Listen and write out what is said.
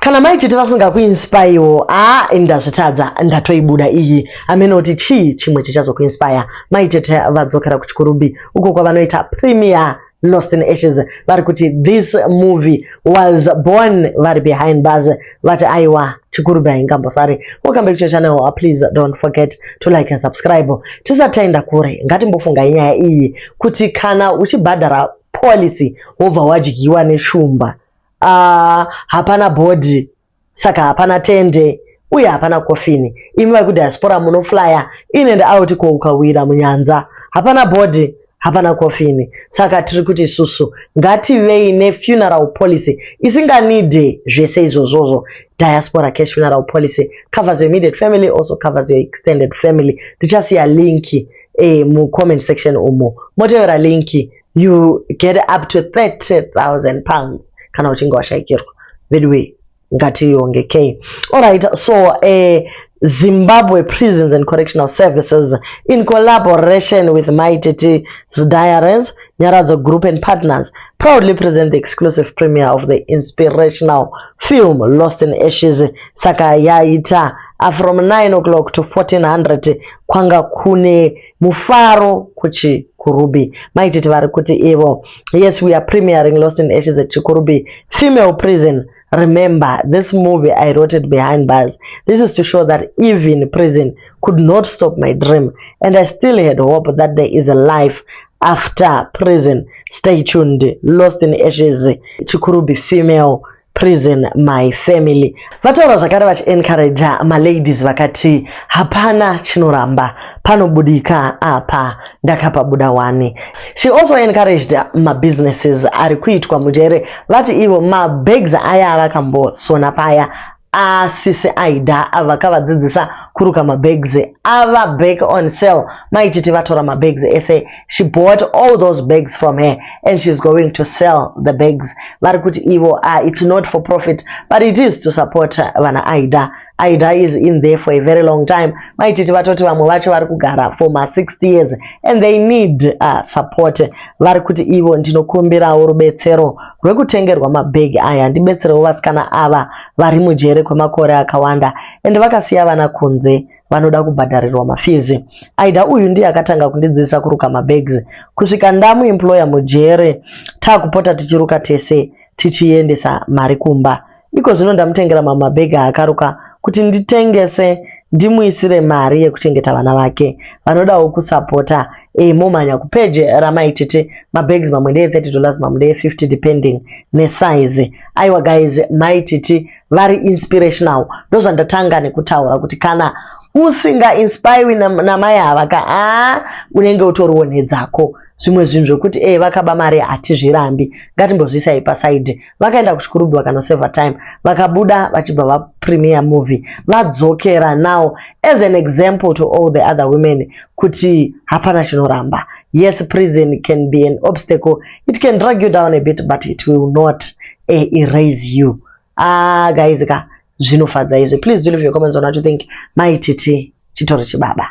kana maitete vasinga kuinspire indazvitadza ndatoibuda iyi amene kuti chimwe chichazokuinspire maitete vadzokera kuchikurumbi uko kwavanoita premiere Lost in Ashes vari kuti this movie was born vari behind bars vati aiwa chikurumbi haingambosari. Welcome back to the channel. Please don't forget to like and subscribe. Tisataenda kure ngatimbofunga nyaya iyi kuti kana uchibhadhara policy wobva wadyiwa neshumba hapana body saka hapana tende uye hapana kofini. Imi vakudiaspora munoflya in and out koukawira munyanza hapana body hapana kofini saka tiri kuti isusu ngativei nefuneral policy isinganide zvese izvozvozvo. Diaspora cash funeral policy covers your immediate family, also covers your extended family. Tichasiya linki mu comment section umo motevera linki you get up to 30,000 pounds kana uchinge washaikirwa vidwe ngatiyonge k. Alright, so Zimbabwe Prisons and Correctional Services in collaboration with Maiteti's Diaries, Nyaradzo Group and Partners proudly present the exclusive premiere of the inspirational film Lost in Ashes saka yaita from 9 o'clock to 1400 kwanga kune mufaro kuchi Kurubi. Maiteti vari kuti ivo, yes, we are premiering Lost in Ashes at Chikurubi female prison. Remember, this movie I wrote it behind bars. This is to show that even prison could not stop my dream, and I still had hope that there is a life after prison. Stay tuned. Lost in Ashes, Chikurubi female prison, my family. Vataura zvakare vachi-encourage ma-ladies vakati hapana chinoramba panobudika apa ndakapabuda wani. She also encouraged ma-businesses ari kuitwa mujere vati ivo ma-bags aya avakambosona paya asisi aida avakavadzidzisa kuruka ma-bags ava back on sale. Maititi vatora ma-bags ese. She bought all those bags from her and she's going to sell the bags. Vari kuti ivo it's not for profit but it is to support vana Aida. Aida is in there for a very long time. Maititi vatoti vamwe vacho vari kugara for 60 years and they need support. Vari kuti ivo ndinokumbirawo rubetsero rwekutengerwa mabhegi aya ndibetserewo vasikana ava vari mujere kwemakore akawanda and vakasiya vana kunze vanoda kubhadharirwa mafizi. Aida uyu ndiye akatanga kundidzidzisa kuruka mabags kusvika ndamuemploya mujere takupota tichiruka tese tichiendesa mari kumba. Iko zvino ndamutengera mamabhegi akaruka kuti nditengese ndimuisire mari yekuchengeta vana vake vanodawo kusapota momanya kupeje ramaitete mabags mamwe ndeye $30 mamwe ndeye $50 depending nesize. Aiwa guys, maitete vari inspirational. Ndozvandatanga nekutaura kuti kana usinga inspire namai ava unenge utoriwo nedzako. Zvimwe zvinhu zvokuti vakaba mari hatizvirambi ngatimbozvisai pasaidi. Vakaenda kuchikurubhi vakanoseva time vakabuda vachibva vapremiere movie vadzokera now as an example to all the other women kuti hapana chinoramba. Yes, prison can be an obstacle, it can drag you down a bit but it will not erase you. Guys, zvinofadza izvi. Please do leave your comments on what you think. Maitete chitori chibaba.